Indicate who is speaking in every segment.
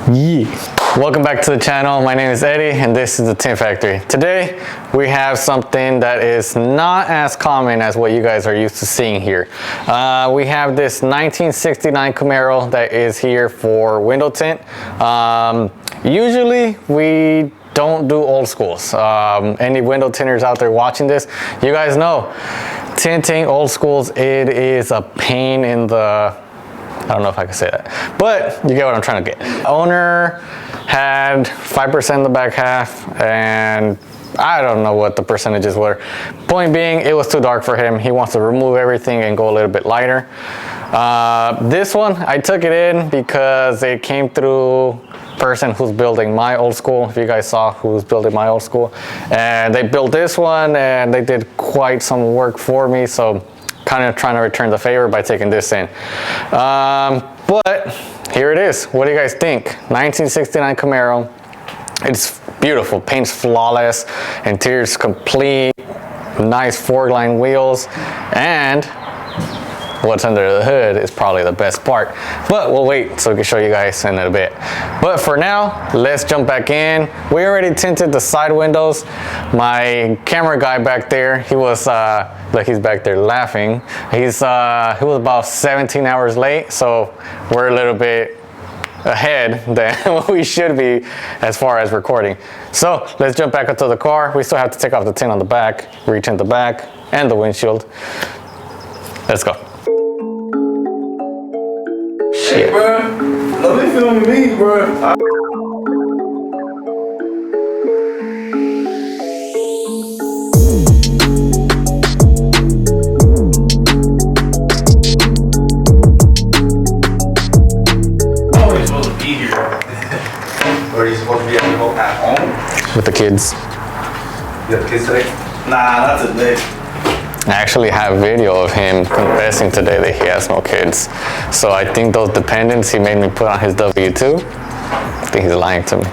Speaker 1: Welcome back to the channel. My name is Eddie and this is the Tint Factory. Today we have something that is not as common as what you guys are used to seeing here. We have this 1969 Camaro that is here for window tint. Usually we don't do old schools. Any window tinters out there watching this, you guys know tinting old schools, it is a pain in the, I don't know if I can say that, but you get what I'm trying to get. Owner had 5% in the back half, and I don't know what the percentages were. Point being, it was too dark for him. He wants to remove everything and go a little bit lighter. This one, I took it in because it came through person who's building my old school. If you guys saw who's building my old school, and they built this one and they did quite some work for me, so kind of trying to return the favor by taking this in. But here it is. What do you guys think? 1969 Camaro. It's beautiful, paint's flawless, interior's complete, nice four-line wheels, and what's under the hood is probably the best part. But we'll wait so we can show you guys in a bit. But for now, let's jump back in. We already tinted the side windows. My camera guy back there, he was look, he's back there laughing. He was about 17 hours late, so we're a little bit ahead than what we should be as far as recording. So let's jump back into the car. We still have to take off the tint on the back, retint the back and the windshield. Let's go.
Speaker 2: Hey, bro, let me film me, bro. Oh, you're supposed to be here. Or are you supposed to be at home?
Speaker 1: With the kids.
Speaker 2: You have kids today? Nah, not today.
Speaker 1: I actually have video of him confessing today that he has no kids. So I think those dependents he made me put on his W-2, I think he's lying to me.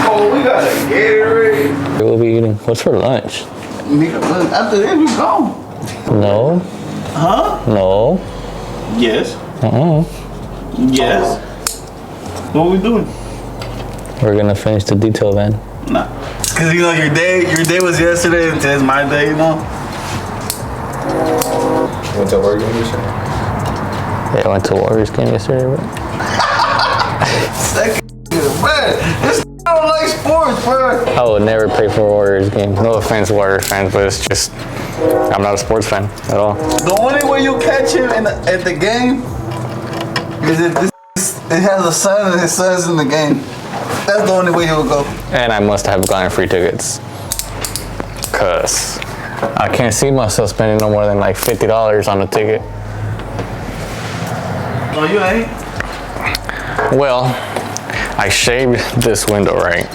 Speaker 2: Oh, we got a Gatorade.
Speaker 1: We'll be eating, what's for lunch?
Speaker 2: After this, we go.
Speaker 1: No.
Speaker 2: Huh?
Speaker 1: No.
Speaker 2: Yes. Yes. What are we doing?
Speaker 1: We're gonna finish the detail van.
Speaker 2: Nah. Cause you know your day was yesterday and today's my day, you know?
Speaker 3: You went to a Warriors game yesterday?
Speaker 1: Yeah, I went to a Warriors game yesterday, bro.
Speaker 2: Man, this don't like sports, bro.
Speaker 1: I would never pay for a Warriors game. No offense, Warriors fans, but it's just, I'm not a sports fan at all.
Speaker 2: The only way you catch him at the game is if it has a son and his son's in the game. That's the only way he will go.
Speaker 1: And I must have gotten free tickets. Cause I can't see myself spending no more than like $50 on a ticket.
Speaker 2: No, you ain't.
Speaker 1: Well, I shaved this window, right?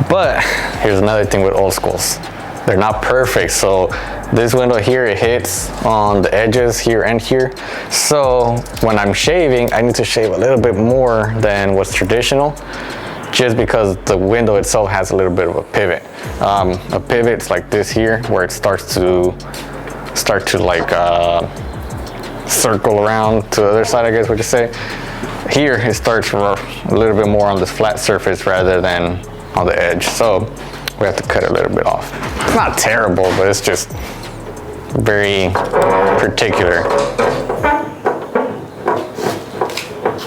Speaker 1: But here's another thing with old schools. They're not perfect. So this window here, it hits on the edges here and here. So when I'm shaving, I need to shave a little bit more than what's traditional, just because the window itself has a little bit of a pivot. A pivot's like this here, where it starts to like circle around to the other side, I guess what you say. Here it starts a little bit more on this flat surface rather than on the edge. So we have to cut it a little bit off. It's not terrible, but it's just very particular.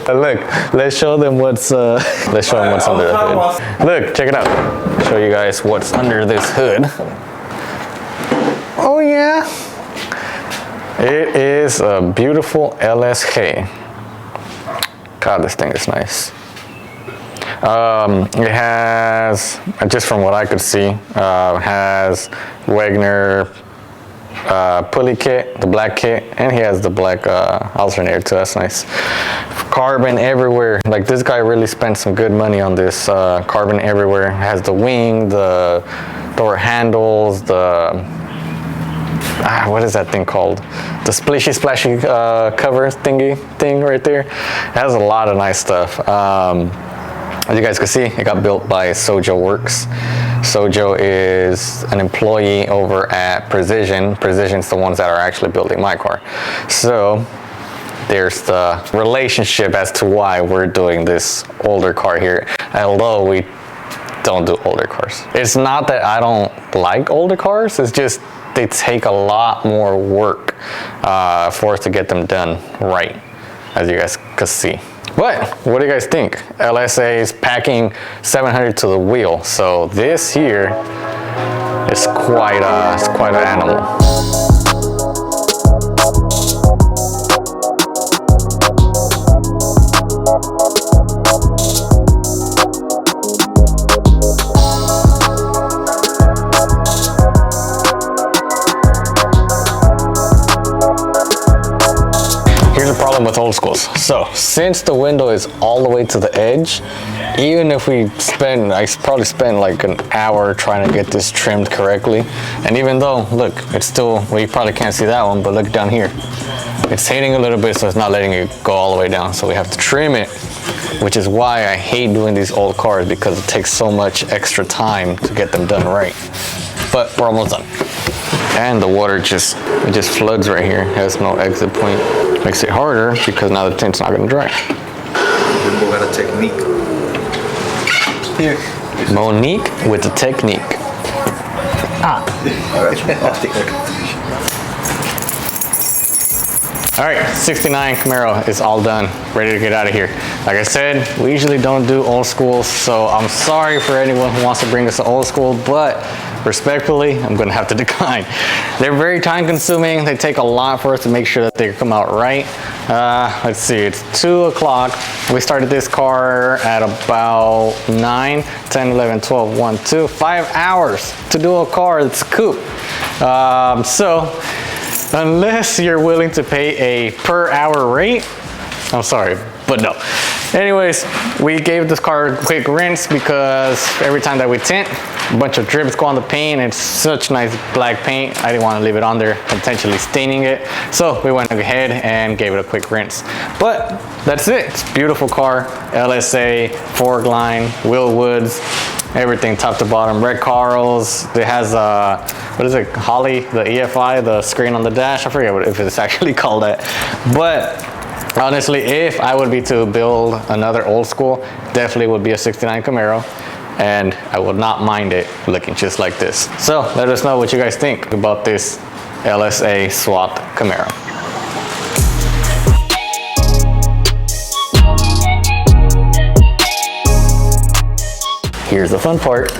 Speaker 1: Look, let's show them what's under the hood. Look, check it out. Show you guys what's under this hood. Oh yeah, it is a beautiful LSK. God, this thing is nice. It has, just from what I could see, has Wagner pulley kit, the black kit, and he has the black alternator too. That's nice. Carbon everywhere. Like, this guy really spent some good money on this. Carbon everywhere. It has the wing, the door handles, the what is that thing called? The splashy cover thing right there. It has a lot of nice stuff. As you guys can see, it got built by Sojo Works. Sojo is an employee over at Precision. Precision's the ones that are actually building my car. So there's the relationship as to why we're doing this older car here, although we don't do older cars. It's not that I don't like older cars, it's just they take a lot more work for us to get them done right, as you guys could see. But what do you guys think? LSA is packing 700 to the wheel, so this here is quite an animal. Here's the problem with old schools. So since the window is all the way to the edge, even if I probably spend like an hour trying to get this trimmed correctly. And even though, look, it's still, well, you probably can't see that one, but look down here. It's hitting a little bit, so it's not letting it go all the way down. So we have to trim it, which is why I hate doing these old cars, because it takes so much extra time to get them done right. But we're almost done. And the water just floods right here. It has no exit point. Makes it harder because now the tint's not gonna dry.
Speaker 2: We got a technique. Here.
Speaker 1: Monique with the technique. All right, 69 Camaro is all done, ready to get out of here. Like I said, we usually don't do old schools, so I'm sorry for anyone who wants to bring us an old school, but respectfully, I'm gonna have to decline. They're very time consuming. They take a lot for us to make sure that they come out right. Let's see, it's 2 o'clock. We started this car at about 9, 10, 11, 12, 1, 2, 5 hours to do a car that's coupe. So unless you're willing to pay a per hour rate, I'm sorry, but no. Anyways, we gave this car a quick rinse because every time that we tint, a bunch of drips go on the paint. It's such nice black paint. I didn't want to leave it on there, potentially staining it. So we went ahead and gave it a quick rinse. But that's it. It's a beautiful car. LSA, fork line, wheel woods, everything top to bottom. Red Carls. It has what is it? Holly, the EFI, the screen on the dash. I forget if it's actually called that. But honestly, if I would be to build another old school, definitely would be a 69 Camaro, and I would not mind it looking just like this. So let us know what you guys think about this LSA swapped Camaro. Here's the fun part.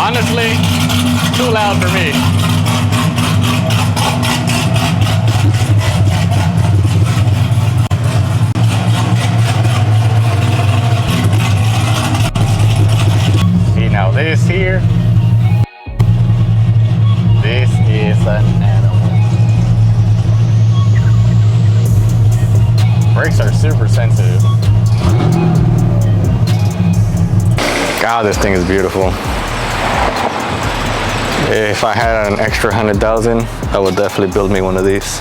Speaker 1: Honestly, too loud for me. See, now this here, this is an animal. Brakes are super sensitive. God, this thing is beautiful. If I had an extra 100,000, I would definitely build me one of these.